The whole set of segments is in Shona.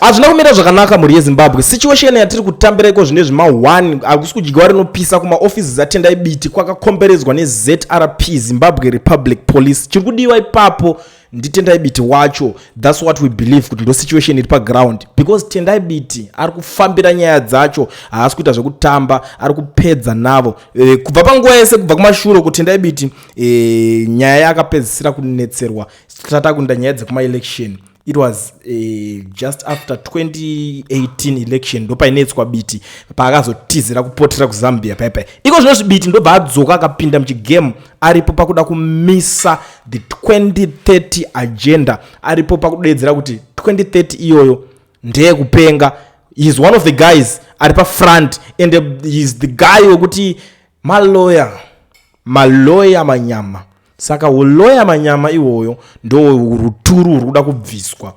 azvina kumira zvakanaka muri yeZimbabwe. Situation yatiri kutambireko zvine zvima1 akusi kudyiwa rinopisa kumaofisi atendai Biti kwakakomberedzwa neZRP, Zimbabwe Republic Police. Chiri kudiwa ipapo nditendai Biti wacho. That's what we believe kuti ndo situation iri paground, because tendai Biti ari kufambira nyaya dzacho, haasi kuita zvekutamba, ari kupedza navo kubva panguva yese, kubva kumashure kuti tendai Biti nyaya yakapedzisira kunetserwa tatakunda nyaya dzekuma-election. It was just after 2018 election ndo painetswa Biti paakazotizira kupotera kuZambia paipai. Iko zvino Biti ndo bvaadzoka akapinda muchigame, aripo pakuda kumisa the 2030 agenda, aripo pakudedzera kuti 2030 iyoyo ndeye kupenga. He is one of the guys ari pa front, and he is the guy wekuti maloya manyama. Saka uloya manyama iwoyo ndo ruturu ruda kubviswa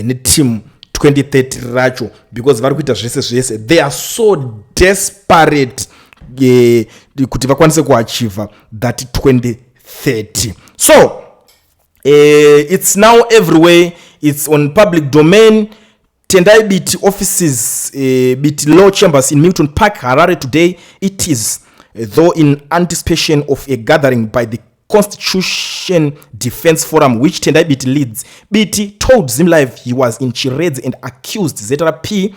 neteam 2030 racho, because vari kuita zvese they are so desperate kuti vakwanise kuachieve that 2030. So it's now everywhere, it's on public domain. Tendai Biti offices, Biti law chambers in Milton Park, Harare today. It is though in anticipation of a gathering by the Constitution Defense Forum, which Tendai Biti leads. Biti told ZimLive he was in Chiredzi and accused ZRP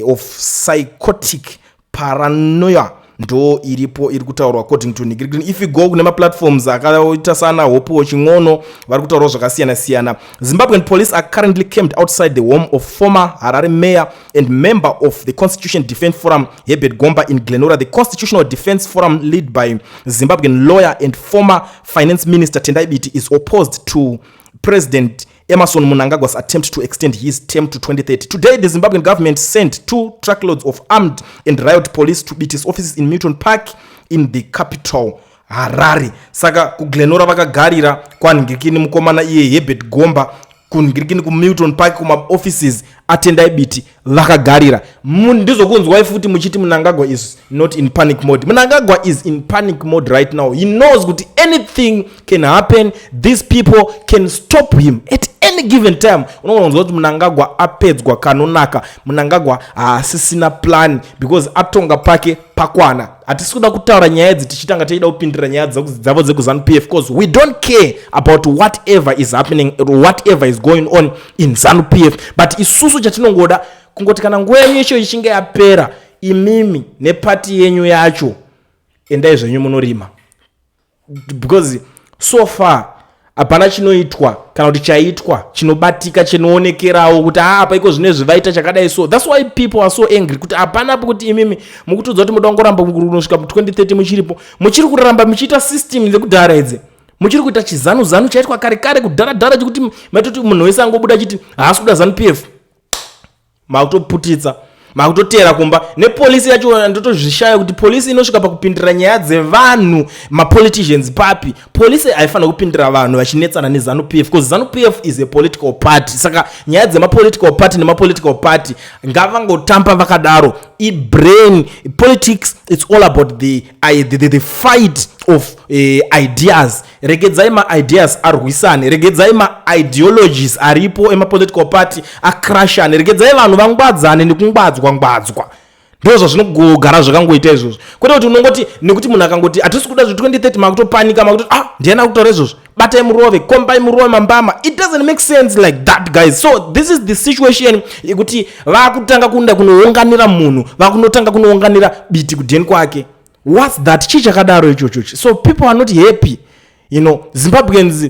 of psychotic paranoia. Ndo iripo iri kutaurwa according to Nigiri. If you go kunema platforms akaita sana hopo chingono vari kutaurwa zvakasiyana. Zimbabwean police are currently camped outside the home of former Harare mayor and member of the Constitution Defense Forum Herbert Gomba in Glenora. The Constitutional Defense Forum, led by Zimbabwean lawyer and former finance minister Tendai Biti, is opposed to President Emerson Mnangagwa's attempt to extend his term to 2030. Today, the Zimbabwean government sent 2 truckloads of armed and riot police to Biti's offices in Milton Park in the capital, Harare. Saka kuglenora vakagarira kwaningirikini mukomana iye Herbert Gomba, kuningirikini ku Milton Park kuma offices atendai Biti vakagarira. Ndizokunzwa futi muchiti Mnangagwa is not in panic mode. Mnangagwa is in panic mode right now. He knows that anything can happen. These people can stop him at any given time. Unowanzwa kuti Mnangagwa apedzwa kanonaka. Mnangagwa asisina plan because atonga pake pakwana. Atisikuda kutaura nyaya idzi tichitanga teida kupindira nyaya dzavo dzekuZANU-PF, because we don't care about whatever is happening, whatever is going on in ZANU-PF, but isusu chatinongoda kungoti kana nguva yenyu icho ichinge yapera, imimi nepati yenyu yacho endai zvenyu munorima, because so far hapana chinoitwa kana kuti chaitwa chinobatika chinoonekerawo kuti apa iko zvine zvivaita chakadai. So that's why people are so angry kuti hapana kuti imimi mukutudza kuti muda kungoramba kunosvika mu 2030 muchiri kuramba muchiita system dzekudhara idzi, muchiri kuita chizanu chaitwa kare kudhara chekuti matoti munhu wese angobuda chiti haasi kuda ZANU-PF, makutoputitsa makutotera kumba nepolisi yacho. Ndotozvishaya kuti polisi inosvika pakupindira nyaya dzevanhu mapoliticians papi. Polisi haifanira kupindira vanhu vachinetsana neZANU-PF, because ZANU-PF is a political party. Saka nyaya dzemapolitical party nemapolitical party ngavangotamba vakadaro. Brain politics, it's all about the fight of ideas. Regedzai ma-ideas arwisane, regedzai ma-ideologies aripo ema-political party akrashane, regedzai vanhu vangwadzane nekungwadzwa. Ndozvo zvinogara zvakangoita izvozvo. Kwete kuti unongoti nekuti munhu akangoti hatisi kuda zve2030 makutopanika makuti ndiyana kutaura izvozvo, batai murove, kombai murove mambama. It doesn't make sense like that, guys. So this is the situation yekuti vakutanga kunda kunounganira munhu, vakunotanga kunounganira Biti kudheni kwake. What's that? Chichakadaro ichocho. So people are not happy. You know, Zimbabweans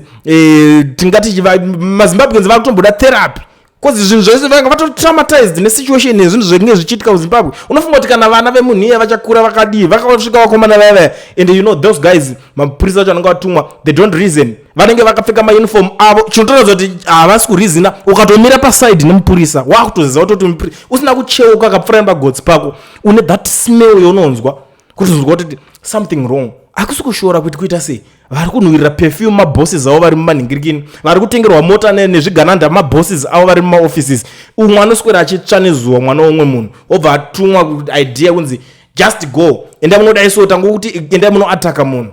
tingati maZimbabweans vakutomboda therapy. Because zvinhu zvese vanga vato-traumatized nesituation yezvinhu zvinenge zvichiitika kuZimbabwe. Unofunga kuti kana vana vemmunhu iye vachakura vakadii, vakasvika vakomana vaya, and you know those guys, mapurisa acho anenge vatumwa, they don't reason. Vanenge vakapfeka mauniform avo, chinotorodza kuti havasi kurizina. Ukatomira paside nemupurisa, wakutoziva kuti mupurisa usina kucheuka akapfura pagotsi pako, une that smell younonzwa kuti unzwa kuti something wrong. Akusi kushora kuti kuita sei. Vari kunhuhwirira perfume mabosses avo vari mumanhingirikini, vari kutengerwa mota nezvigananda mabosses avo vari mumaoffices. Umwe anoswera achitsva nezuva mwana womwe munhu, obva atumwa idea kunzi just go, endai munodai sota ngokuti endai munoataka munhu.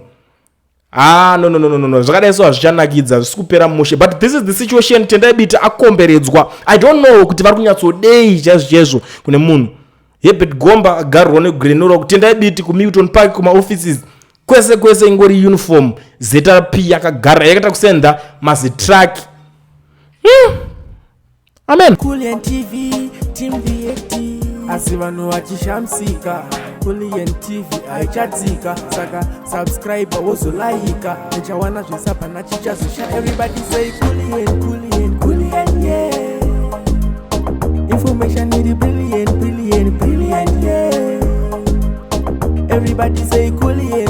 no zvakadai so hazvichanakidza zvisikupera mushe. But this is the situation. Tendai Biti akomberedzwa. I don't know kuti vari kunyatsodei chaizvo kune munhu. Herbert Gomba agarwa negrenora kuti Tendai Biti kuMilton Park kumaoffices kwese ingori uniform. Zeta P yakagara yakaita kusenda mazitrack. Amen. Kulian TV, Team VAT. Asi vanhu vachishamsika. Kulian TV haichatsika. Saka subscriber wozolaika. Nechawana zvisapana chichazosha. Everybody say Kulian, yeah. Information need brilliant, yeah. Everybody say Kulian.